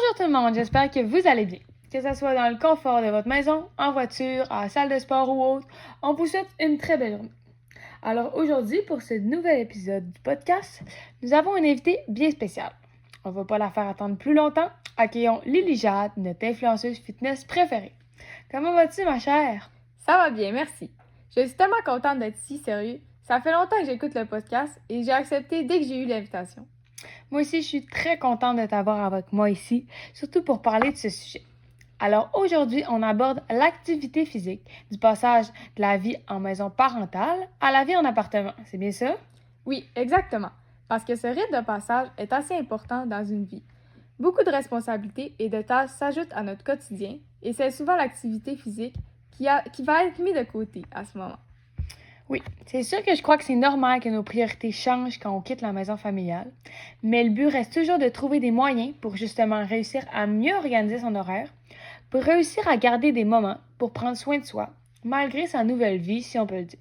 Bonjour tout le monde, j'espère que vous allez bien. Que ce soit dans le confort de votre maison, en voiture, à la salle de sport ou autre, on vous souhaite une très belle journée. Alors aujourd'hui, pour ce nouvel épisode du podcast, nous avons une invitée bien spéciale. On ne va pas la faire attendre plus longtemps. Accueillons Lily Jade, notre influenceuse fitness préférée. Comment vas-tu, ma chère? Ça va bien, merci. Je suis tellement contente d'être ici, sérieux. Ça fait longtemps que j'écoute le podcast et j'ai accepté dès que j'ai eu l'invitation. Moi aussi, je suis très contente de t'avoir avec moi ici, surtout pour parler de ce sujet. Alors aujourd'hui, on aborde l'activité physique, du passage de la vie en maison parentale à la vie en appartement. C'est bien ça? Oui, exactement. Parce que ce rite de passage est assez important dans une vie. Beaucoup de responsabilités et de tâches s'ajoutent à notre quotidien et c'est souvent l'activité physique qui va être mise de côté à ce moment. Oui, c'est sûr que je crois que c'est normal que nos priorités changent quand on quitte la maison familiale, mais le but reste toujours de trouver des moyens pour justement réussir à mieux organiser son horaire, pour réussir à garder des moments pour prendre soin de soi, malgré sa nouvelle vie, si on peut le dire.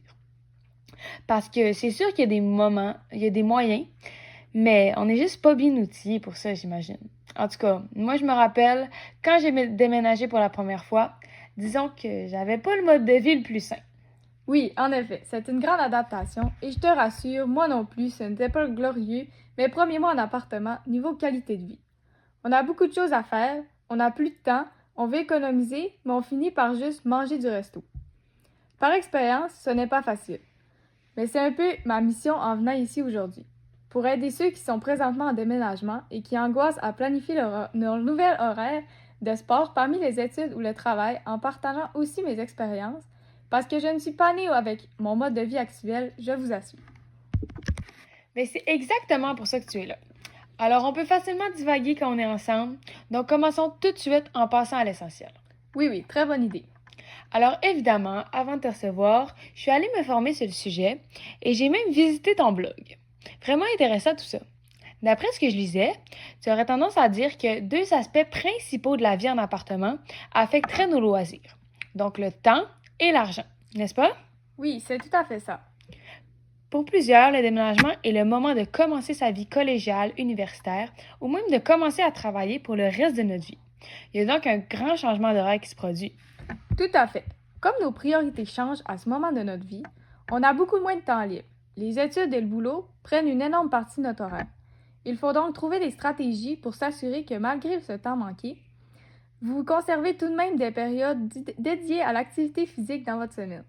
Parce que c'est sûr qu'il y a des moments, il y a des moyens, mais on n'est juste pas bien outillé pour ça, j'imagine. En tout cas, moi je me rappelle, quand j'ai déménagé pour la première fois, disons que j'avais pas le mode de vie le plus sain. Oui, en effet, c'est une grande adaptation et je te rassure, moi non plus, ce n'était pas glorieux mes premiers mois en appartement niveau qualité de vie. On a beaucoup de choses à faire, on n'a plus de temps, on veut économiser, mais on finit par juste manger du resto. Par expérience, ce n'est pas facile. Mais c'est un peu ma mission en venant ici aujourd'hui. Pour aider ceux qui sont présentement en déménagement et qui angoissent à planifier leur nouvel horaire de sport parmi les études ou le travail en partageant aussi mes expériences, parce que je ne suis pas née avec mon mode de vie actuel, je vous assure. Mais c'est exactement pour ça que tu es là. Alors, on peut facilement divaguer quand on est ensemble, donc commençons tout de suite en passant à l'essentiel. Oui, très bonne idée. Alors, évidemment, avant de te recevoir, je suis allée me former sur le sujet et j'ai même visité ton blog. Vraiment intéressant tout ça. D'après ce que je lisais, tu aurais tendance à dire que deux aspects principaux de la vie en appartement affecteraient nos loisirs. Donc, le temps et l'argent, n'est-ce pas? Oui, c'est tout à fait ça. Pour plusieurs, le déménagement est le moment de commencer sa vie collégiale, universitaire, ou même de commencer à travailler pour le reste de notre vie. Il y a donc un grand changement d'horaire qui se produit. Tout à fait. Comme nos priorités changent à ce moment de notre vie, on a beaucoup moins de temps libre. Les études et le boulot prennent une énorme partie de notre horaire. Il faut donc trouver des stratégies pour s'assurer que malgré ce temps manqué, vous conservez tout de même des périodes dédiées à l'activité physique dans votre semaine.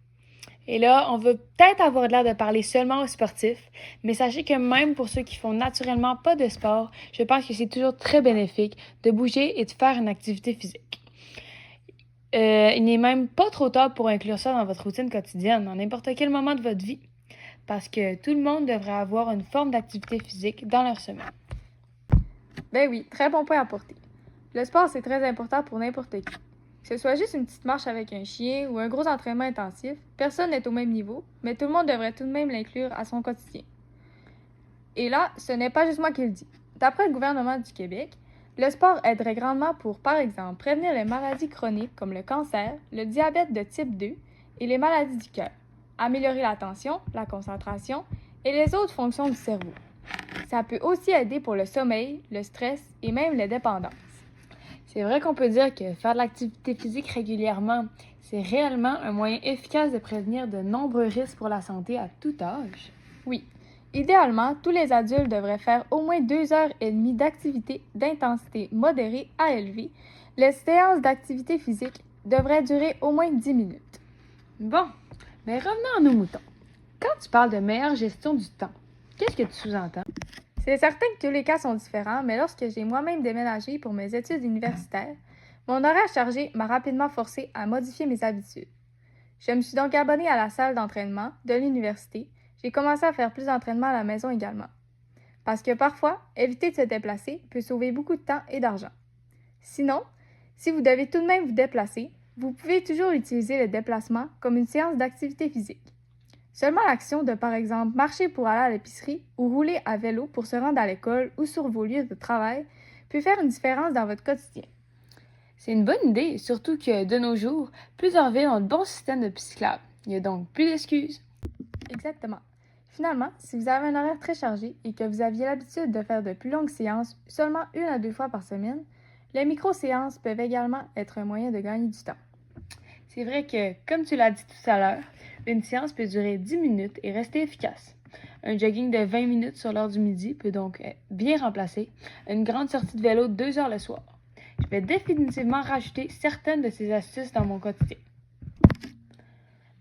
Et là, on veut peut-être avoir l'air de parler seulement aux sportifs, mais sachez que même pour ceux qui font naturellement pas de sport, je pense que c'est toujours très bénéfique de bouger et de faire une activité physique. Il n'est même pas trop tard pour inclure ça dans votre routine quotidienne, à n'importe quel moment de votre vie, parce que tout le monde devrait avoir une forme d'activité physique dans leur semaine. Ben oui, très bon point à porter. Le sport, c'est très important pour n'importe qui. Que ce soit juste une petite marche avec un chien ou un gros entraînement intensif, personne n'est au même niveau, mais tout le monde devrait tout de même l'inclure à son quotidien. Et là, ce n'est pas juste moi qui le dis. D'après le gouvernement du Québec, le sport aiderait grandement pour, par exemple, prévenir les maladies chroniques comme le cancer, le diabète de type 2 et les maladies du cœur, améliorer l'attention, la concentration et les autres fonctions du cerveau. Ça peut aussi aider pour le sommeil, le stress et même les dépendances. C'est vrai qu'on peut dire que faire de l'activité physique régulièrement, c'est réellement un moyen efficace de prévenir de nombreux risques pour la santé à tout âge. Oui. Idéalement, tous les adultes devraient faire au moins 2 heures et demie d'activité d'intensité modérée à élevée. Les séances d'activité physique devraient durer au moins 10 minutes. Bon, mais revenons à nos moutons. Quand tu parles de meilleure gestion du temps, qu'est-ce que tu sous-entends? C'est certain que tous les cas sont différents, mais lorsque j'ai moi-même déménagé pour mes études universitaires, mon horaire chargé m'a rapidement forcé à modifier mes habitudes. Je me suis donc abonnée à la salle d'entraînement de l'université. J'ai commencé à faire plus d'entraînement à la maison également. Parce que parfois, éviter de se déplacer peut sauver beaucoup de temps et d'argent. Sinon, si vous devez tout de même vous déplacer, vous pouvez toujours utiliser le déplacement comme une séance d'activité physique. Seulement l'action de, par exemple, marcher pour aller à l'épicerie ou rouler à vélo pour se rendre à l'école ou sur vos lieux de travail peut faire une différence dans votre quotidien. C'est une bonne idée, surtout que de nos jours, plusieurs villes ont de bons systèmes de pistes cyclables. Il n'y a donc plus d'excuses. Exactement. Finalement, si vous avez un horaire très chargé et que vous aviez l'habitude de faire de plus longues séances seulement 1 à 2 fois par semaine, Les micro-séances peuvent également être un moyen de gagner du temps. C'est vrai que, comme tu l'as dit tout à l'heure, une séance peut durer 10 minutes et rester efficace. Un jogging de 20 minutes sur l'heure du midi peut donc bien remplacer une grande sortie de vélo de 2 heures le soir. Je vais définitivement rajouter certaines de ces astuces dans mon quotidien.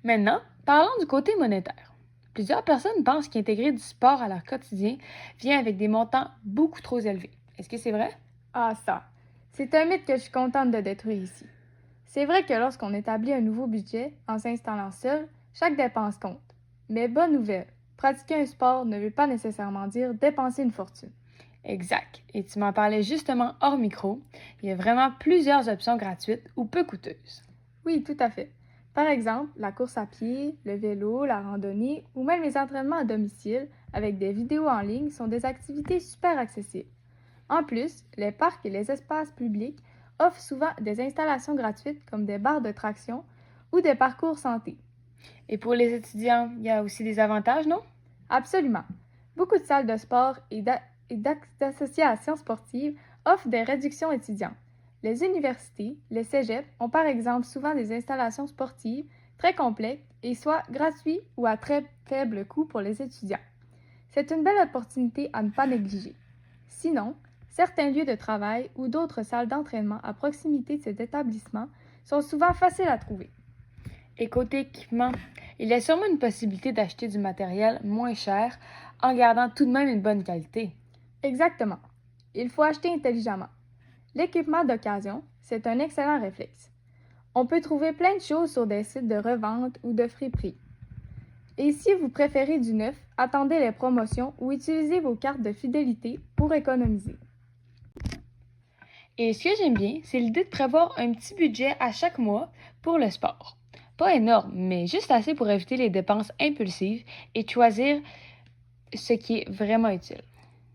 Maintenant, parlons du côté monétaire. Plusieurs personnes pensent qu'intégrer du sport à leur quotidien vient avec des montants beaucoup trop élevés. Est-ce que c'est vrai? Ah ça, c'est un mythe que je suis contente de détruire ici. C'est vrai que lorsqu'on établit un nouveau budget en s'installant seul, chaque dépense compte. Mais bonne nouvelle, pratiquer un sport ne veut pas nécessairement dire dépenser une fortune. Exact. Et tu m'en parlais justement hors micro. Il y a vraiment plusieurs options gratuites ou peu coûteuses. Oui, tout à fait. Par exemple, la course à pied, le vélo, la randonnée ou même les entraînements à domicile avec des vidéos en ligne sont des activités super accessibles. En plus, les parcs et les espaces publics offrent souvent des installations gratuites comme des barres de traction ou des parcours santé. Et pour les étudiants, il y a aussi des avantages, non? Absolument. Beaucoup de salles de sport et d'associations sportives offrent des réductions étudiantes. Les universités, les cégeps ont par exemple souvent des installations sportives très complètes et soit gratuits ou à très faible coût pour les étudiants. C'est une belle opportunité à ne pas négliger. Sinon, certains lieux de travail ou d'autres salles d'entraînement à proximité de ces établissements sont souvent faciles à trouver. Et côté équipement, il y a sûrement une possibilité d'acheter du matériel moins cher en gardant tout de même une bonne qualité. Exactement. Il faut acheter intelligemment. L'équipement d'occasion, c'est un excellent réflexe. On peut trouver plein de choses sur des sites de revente ou de friperie. Et si vous préférez du neuf, attendez les promotions ou utilisez vos cartes de fidélité pour économiser. Et ce que j'aime bien, c'est l'idée de prévoir un petit budget à chaque mois pour le sport. Pas énorme, mais juste assez pour éviter les dépenses impulsives et choisir ce qui est vraiment utile.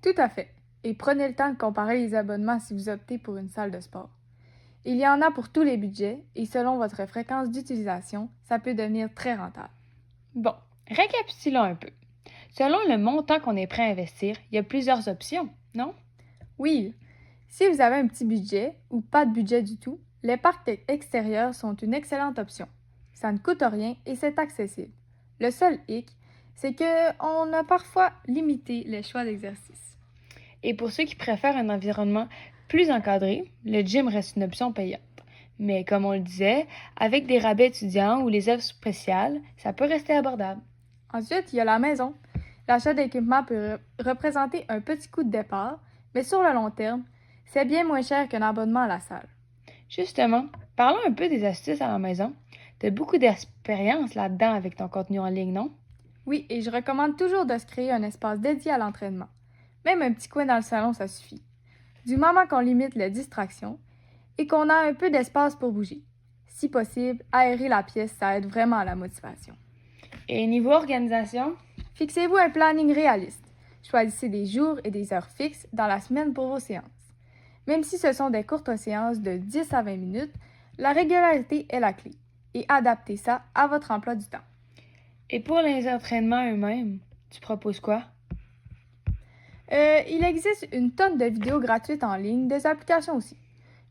Tout à fait. Et prenez le temps de comparer les abonnements si vous optez pour une salle de sport. Il y en a pour tous les budgets et selon votre fréquence d'utilisation, ça peut devenir très rentable. Bon, récapitulons un peu. Selon le montant qu'on est prêt à investir, il y a plusieurs options, non? Oui, si vous avez un petit budget ou pas de budget du tout, les parcs extérieurs sont une excellente option. Ça ne coûte rien et c'est accessible. Le seul hic, c'est qu'on a parfois limité les choix d'exercice. Et pour ceux qui préfèrent un environnement plus encadré, le gym reste une option payante. Mais comme on le disait, avec des rabais étudiants ou les offres spéciales, ça peut rester abordable. Ensuite, il y a la maison. L'achat d'équipement peut représenter un petit coût de départ, mais sur le long terme, c'est bien moins cher qu'un abonnement à la salle. Justement, parlons un peu des astuces à la maison. Tu as beaucoup d'expérience là-dedans avec ton contenu en ligne, non? Oui, et je recommande toujours de se créer un espace dédié à l'entraînement. Même un petit coin dans le salon, ça suffit. Du moment qu'on limite les distractions et qu'on a un peu d'espace pour bouger. Si possible, aérer la pièce, ça aide vraiment à la motivation. Et niveau organisation? Fixez-vous un planning réaliste. Choisissez des jours et des heures fixes dans la semaine pour vos séances. Même si ce sont des courtes séances de 10 à 20 minutes, la régularité est la clé et adaptez ça à votre emploi du temps. Et pour les entraînements eux-mêmes, tu proposes quoi? Il existe une tonne de vidéos gratuites en ligne, des applications aussi,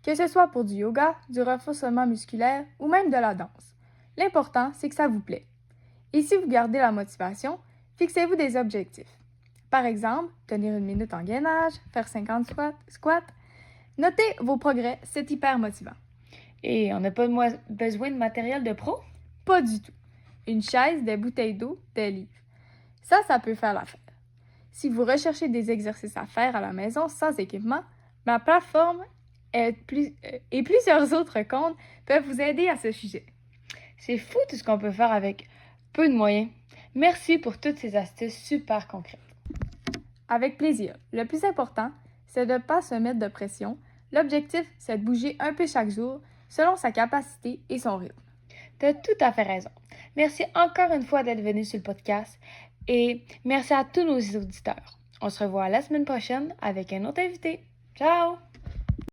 que ce soit pour du yoga, du renforcement musculaire ou même de la danse. L'important, c'est que ça vous plaît. Et si vous gardez la motivation, fixez-vous des objectifs. Par exemple, tenir une minute en gainage, faire 50 squats. Notez vos progrès, c'est hyper motivant. Et on n'a pas besoin de matériel de pro? Pas du tout. Une chaise, des bouteilles d'eau, des livres. Ça peut faire l'affaire. Si vous recherchez des exercices à faire à la maison sans équipement, ma plateforme et plusieurs autres comptes peuvent vous aider à ce sujet. C'est fou tout ce qu'on peut faire avec peu de moyens. Merci pour toutes ces astuces super concrètes. Avec plaisir. Le plus important, c'est de ne pas se mettre de pression. L'objectif, c'est de bouger un peu chaque jour selon sa capacité et son rythme. Tu as tout à fait raison. Merci encore une fois d'être venu sur le podcast et merci à tous nos auditeurs. On se revoit la semaine prochaine avec un autre invité. Ciao!